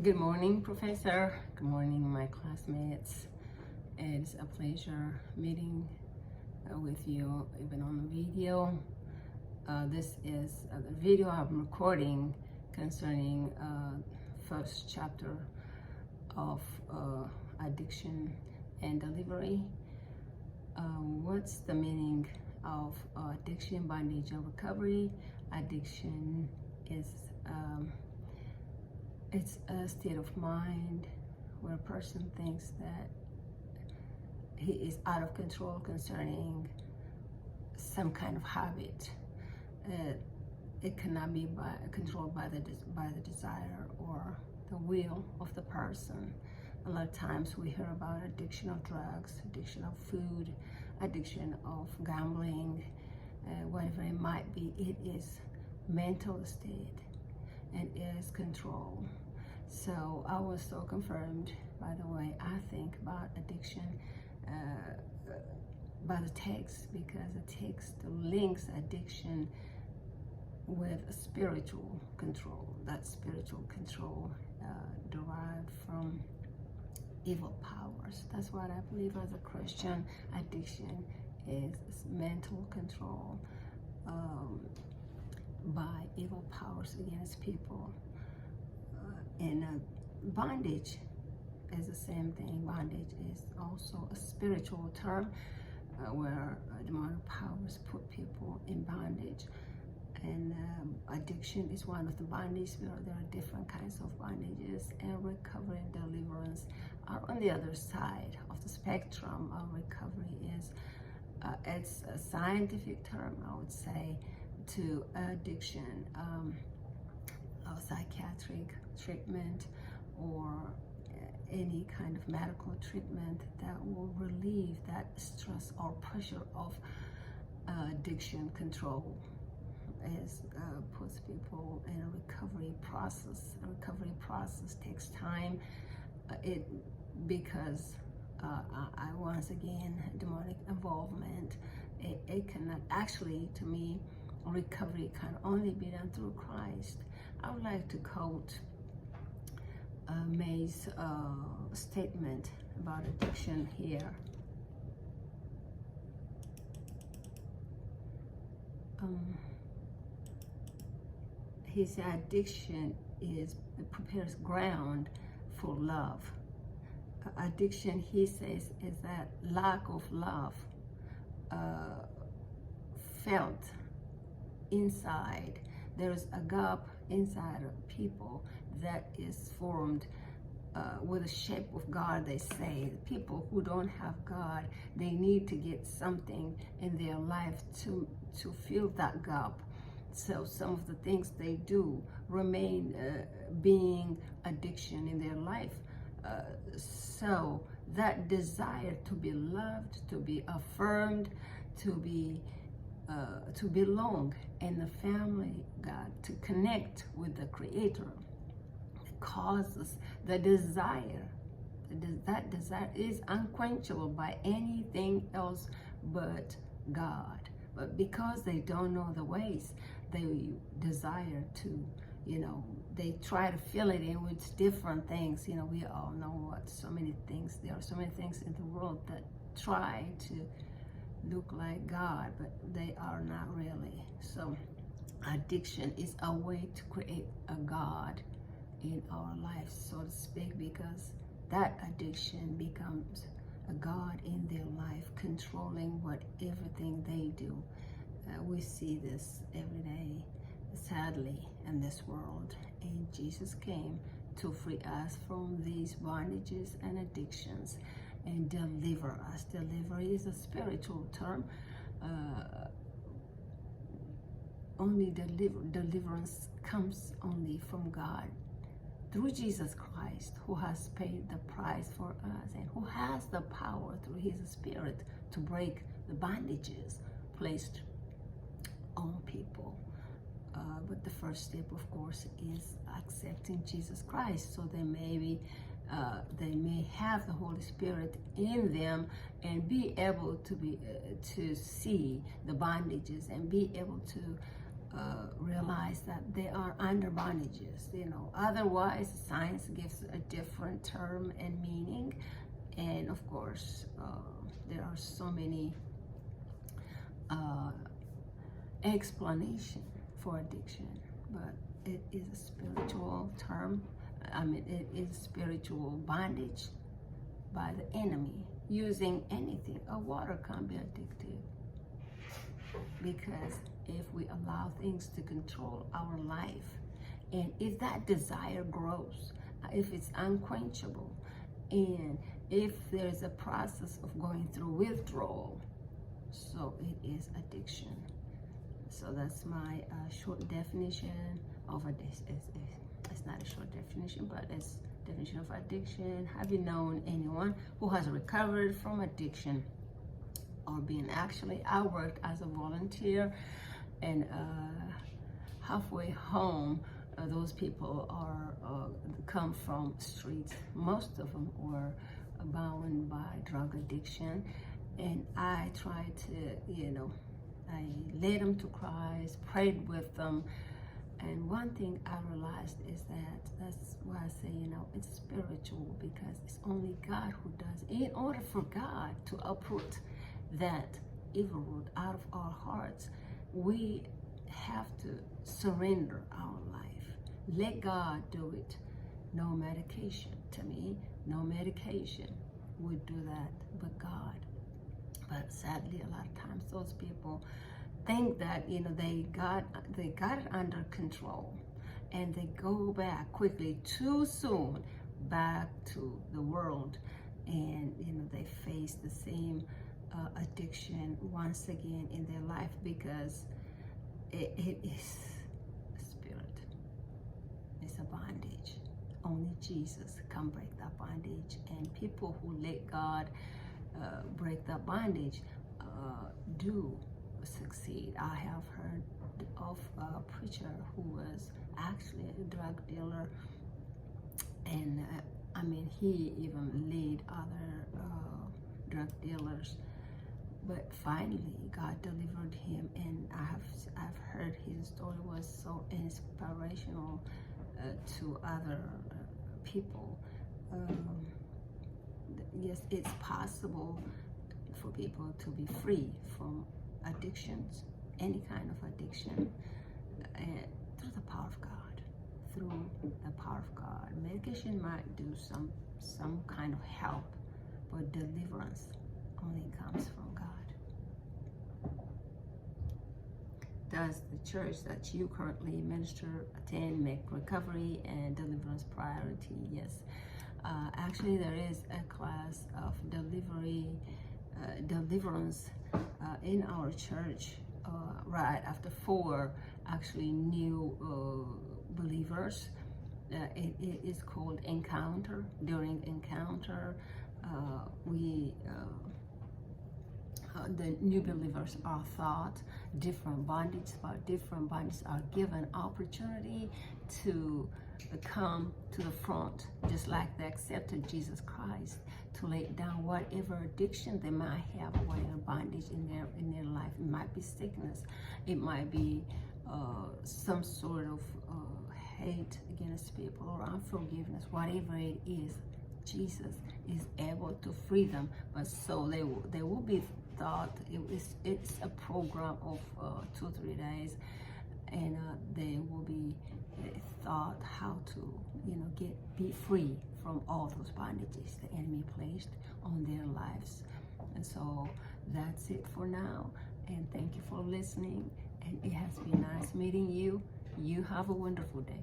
Good morning, Professor. Good morning, my classmates. It's a pleasure meeting with you, even on the video. This is the video I'm recording concerning first chapter of addiction and delivery. What's the meaning of addiction, bondage, and recovery? Addiction is it's a state of mind where a person thinks that he is out of control concerning some kind of habit. It cannot be controlled by the desire or the will of the person. A lot of times we hear about addiction of drugs, addiction of food, addiction of gambling, whatever it might be. It is mental state and is control. So I was so confirmed by the way I think about addiction by the text, because the text links addiction with spiritual control. That spiritual control derived from evil powers. That's what I believe as a Christian. Addiction is mental control by evil powers against people. And bondage is the same thing. Bondage is also a spiritual term where demonic powers put people in bondage. And addiction is one of the bondages. There are different kinds of bondages, and recovery and deliverance are on the other side of the spectrum. Recovery is it's a scientific term, I would say, to addiction. Psychiatric treatment or any kind of medical treatment that will relieve that stress or pressure of addiction control puts people in a recovery process. A recovery process takes time because I once again, demonic involvement, it cannot actually, to me, recovery can only be done through Christ. I would like to quote May's statement about addiction here. He said addiction prepares ground for love. Addiction, he says, is that lack of love felt inside. There's a gap inside of people that is formed with the shape of God. They say people who don't have God, they need to get something in their life to fill that gap. So some of the things they do remain being addiction in their life. So that desire to be loved, to be affirmed, to belong in the family God, to connect with the Creator, causes the desire. That desire is unquenchable by anything else but God. But because they don't know the ways, they desire to, they try to fill it in with different things. We all know what so many things, there are so many things in the world that try to look like God, but they are not really. So addiction is a way to create a God in our lives, so to speak, because that addiction becomes a God in their life, controlling everything they do. We see this every day, sadly, in this world. And Jesus came to free us from these bondages and addictions and deliver us. Delivery is a spiritual term. Only deliverance comes only from God through Jesus Christ, who has paid the price for us and who has the power through his Spirit to break the bondages placed on people. But the first step, of course, is accepting Jesus Christ, so they may have the Holy Spirit in them and be able to see the bondages and be able to realize that they are under bondages. Otherwise science gives a different term and meaning, and of course there are so many explanation for addiction, but it is a spiritual term. It is spiritual bondage by the enemy using anything. A water can't be addictive, because if we allow things to control our life, and if that desire grows, if it's unquenchable, and if there's a process of going through withdrawal, so it is addiction. So that's my short definition of addiction. It's not a short definition, but it's definition of addiction. Have you known anyone who has recovered from addiction or been I worked as a volunteer, and halfway home, those people are come from streets. Most of them were bound by drug addiction, and I tried to, I led them to Christ, prayed with them, and one thing I realized is that's why I say, it's spiritual, because it's only God who does it. In order for God to uproot that evil root out of our hearts, we have to surrender our life. Let God do it. No medication. To me, no medication would do that, but God. But sadly, a lot of times those people think that they got it under control, and they go back quickly, too soon, back to the world, and they face the same addiction once again in their life, because it is a spirit. It's a bondage. Only Jesus can break that bondage, and people who let God break that bondage do succeed. I have heard of a preacher who was actually a drug dealer, and he even led other drug dealers, but finally God delivered him, and I've heard his story was so inspirational to other people. Yes, it's possible for people to be free from addictions, any kind of addiction, through the power of God. Through the power of God. Medication might do some kind of help, but deliverance only comes from God. Does the church that you currently minister, attend, make recovery and deliverance priority? Yes. Actually, there is a class of deliverance in our church right after 4 actually new believers. It is called Encounter. During Encounter, the new believers are taught different bondages, but different bondages are given opportunity to come to the front, just like they accepted Jesus Christ, to lay down whatever addiction they might have, whatever bondage in their life. It might be sickness, it might be some sort of hate against people or unforgiveness, whatever it is. Jesus is able to free them, but so they will be taught. It's a program of 2-3 days, and they will be taught how to be free from all those bondages the enemy placed on their lives. And so that's it for now, and thank you for listening, and it has been nice meeting you. You have a wonderful day.